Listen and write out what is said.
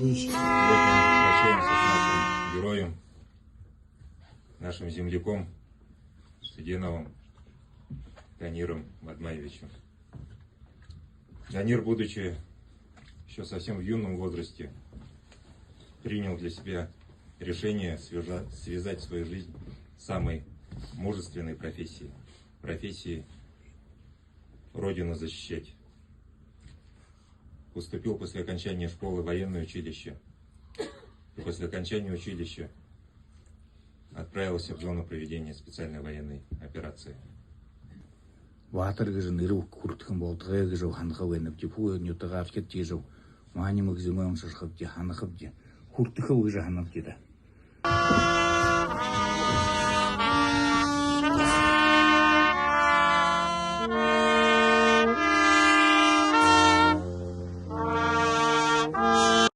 Обращаемся к нашим героям, нашим земляком Сиденовым Даниром Бадмаевичем. Данир, будучи еще совсем в юном возрасте, принял для себя решение связать свою жизнь с самой мужественной профессией Родину защищать. Поступил после окончания школы в военное училище. И после окончания училища отправился в зону проведения специальной военной операции. Ватер гжен иру куртхан болтгай гжу ханха венеп типу нютагавкет тижу. Мани мгзимам шашхабди ханахабди. Куртхау гжа ханабди да.